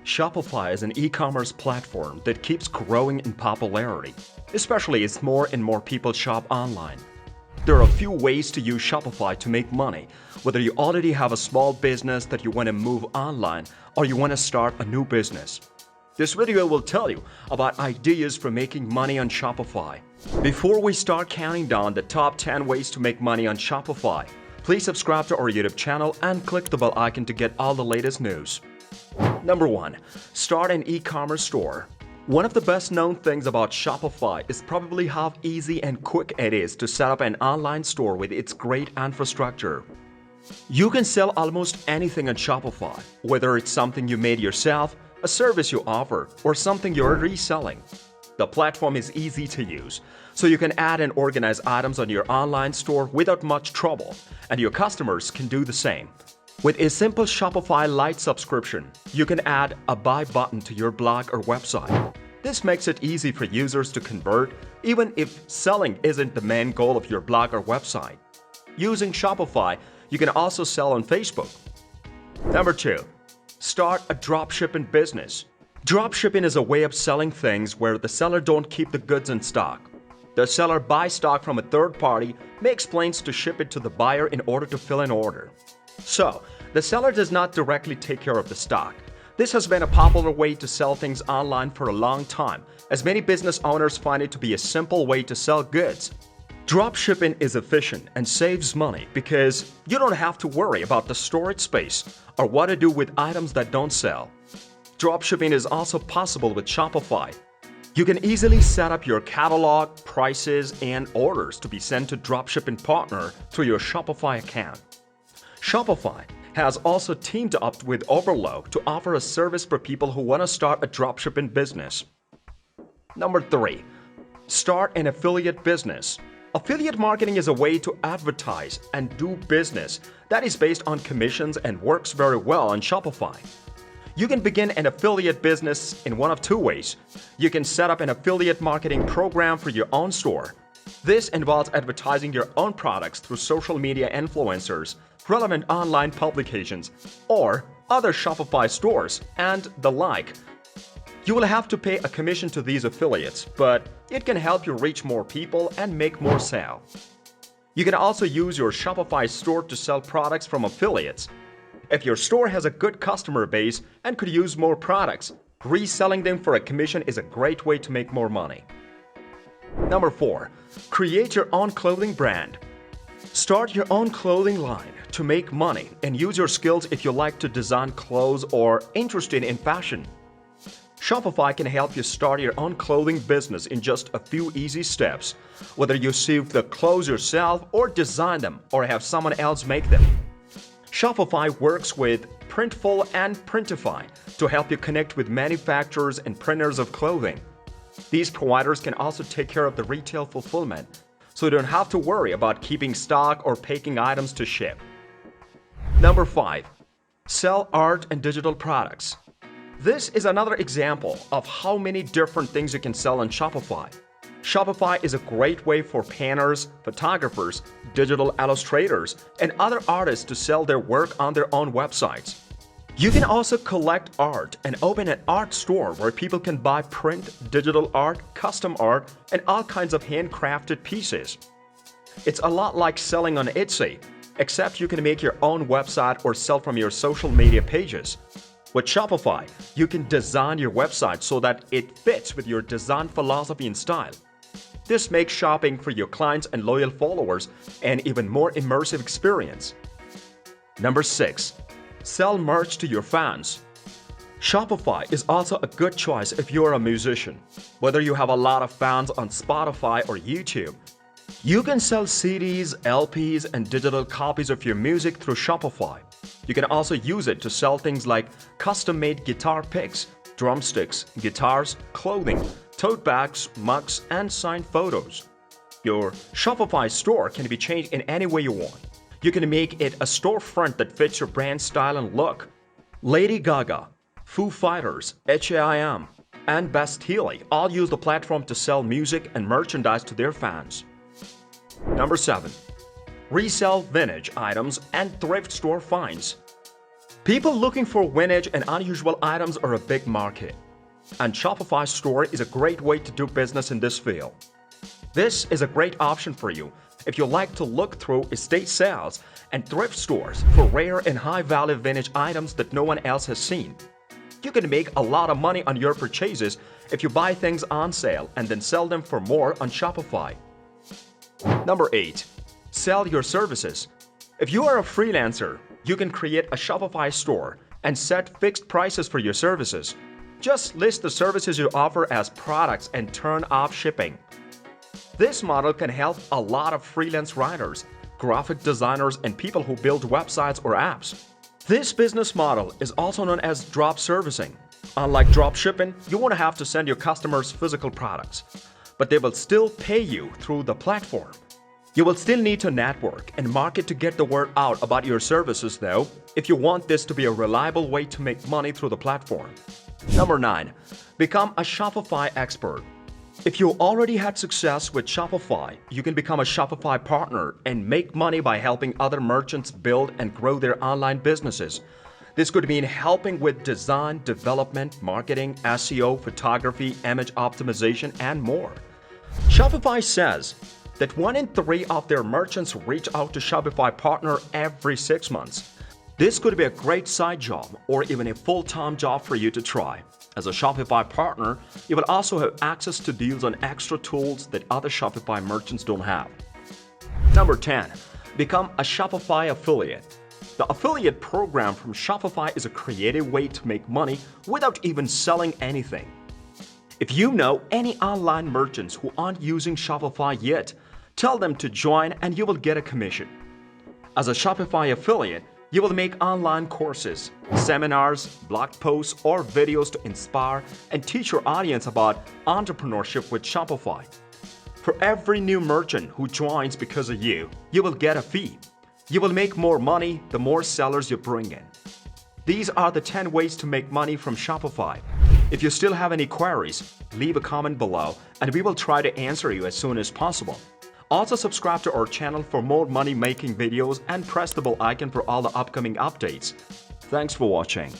Shopify is an e-commerce platform that keeps growing in popularity, especially as more and more people shop online. There are a few ways to use Shopify to make money, whether you already have a small business that you want to move online or you want to start a new business. This video will tell you about ideas for making money on Shopify. Before we start counting down the top 10 ways to make money on Shopify, please subscribe to our YouTube channel and click the bell icon to get all the latest news. Number 1. Start an e-commerce store. One of the best known things about Shopify is probably how easy and quick it is to set up an online store with its great infrastructure. You can sell almost anything on Shopify, whether it's something you made yourself, a service you offer, or something you're reselling. The platform is easy to use, so you can add and organize items on your online store without much trouble, and your customers can do the same. With a simple Shopify Lite subscription, you can add a buy button to your blog or website. This makes it easy for users to convert, even if selling isn't the main goal of your blog or website. Using Shopify, you can also sell on Facebook. Number 2. Start a dropshipping business. Dropshipping is a way of selling things where the seller don't keep the goods in stock. The seller buys stock from a third party, makes plans to ship it to the buyer in order to fill an order. So, the seller does not directly take care of the stock. This has been a popular way to sell things online for a long time, as many business owners find it to be a simple way to sell goods. Dropshipping is efficient and saves money because you don't have to worry about the storage space or what to do with items that don't sell. Dropshipping is also possible with Shopify. You can easily set up your catalog, prices, and orders to be sent to dropshipping partner through your Shopify account. Shopify has also teamed up with Overload to offer a service for people who want to start a dropshipping business. Number 3. Start an affiliate business. Affiliate marketing is a way to advertise and do business that is based on commissions and works very well on Shopify. You can begin an affiliate business in one of two ways. You can set up an affiliate marketing program for your own store. This involves advertising your own products through social media influencers, relevant online publications, or other Shopify stores, and the like. You will have to pay a commission to these affiliates, but it can help you reach more people and make more sales. You can also use your Shopify store to sell products from affiliates. If your store has a good customer base and could use more products, reselling them for a commission is a great way to make more money. Number 4. Create your own clothing brand. Start your own clothing line to make money and use your skills if you like to design clothes or interested in fashion. Shopify can help you start your own clothing business in just a few easy steps, whether you sew the clothes yourself or design them or have someone else make them. Shopify works with Printful and Printify to help you connect with manufacturers and printers of clothing. These providers can also take care of the retail fulfillment, so you don't have to worry about keeping stock or packing items to ship. Number 5. Sell art and digital products. This is another example of how many different things you can sell on Shopify. Shopify is a great way for painters, photographers, digital illustrators, and other artists to sell their work on their own websites. You can also collect art and open an art store where people can buy print, digital art, custom art, and all kinds of handcrafted pieces. It's a lot like selling on Etsy, except you can make your own website or sell from your social media pages. With Shopify, you can design your website so that it fits with your design philosophy and style. This makes shopping for your clients and loyal followers an even more immersive experience. Number 6. Sell merch to your fans. Shopify is also a good choice if you're a musician. Whether you have a lot of fans on Spotify or YouTube, you can sell CDs, LPs, and digital copies of your music through Shopify. You can also use it to sell things like custom-made guitar picks, drumsticks, guitars, clothing, tote bags, mugs, and signed photos. Your Shopify store can be changed in any way you want. You can make it a storefront that fits your brand style and look. Lady Gaga, Foo Fighters, H.A.I.M., and Bastille all use the platform to sell music and merchandise to their fans. Number 7. Resell vintage items and thrift store finds. People looking for vintage and unusual items are a big market, and Shopify store is a great way to do business in this field. This is a great option for you if you like to look through estate sales and thrift stores for rare and high-value vintage items that no one else has seen. You can make a lot of money on your purchases if you buy things on sale and then sell them for more on Shopify. Number 8. Sell your services. If you are a freelancer, you can create a Shopify store and set fixed prices for your services. Just list the services you offer as products and turn off shipping. This model can help a lot of freelance writers, graphic designers, and people who build websites or apps. This business model is also known as drop servicing. Unlike drop shipping, you won't have to send your customers physical products, but they will still pay you through the platform. You will still need to network and market to get the word out about your services though, if you want this to be a reliable way to make money through the platform. Number 9. Become a Shopify expert. If you already had success with Shopify, you can become a Shopify partner and make money by helping other merchants build and grow their online businesses. This could mean helping with design, development, marketing, SEO, photography, image optimization, and more. Shopify says that 1 in 3 of their merchants reach out to Shopify partner every 6 months. This could be a great side job or even a full-time job for you to try. As a Shopify partner, you will also have access to deals on extra tools that other Shopify merchants don't have. Number 10. Become a Shopify affiliate. The affiliate program from Shopify is a creative way to make money without even selling anything. If you know any online merchants who aren't using Shopify yet, tell them to join and you will get a commission. As a Shopify affiliate, you will make online courses, seminars, blog posts, or videos to inspire and teach your audience about entrepreneurship with Shopify. For every new merchant who joins because of you, you will get a fee. You will make more money the more sellers you bring in. These are the 10 ways to make money from Shopify. If you still have any queries, leave a comment below and we will try to answer you as soon as possible. Also subscribe to our channel for more money-making videos and press the bell icon for all the upcoming updates. Thanks for watching.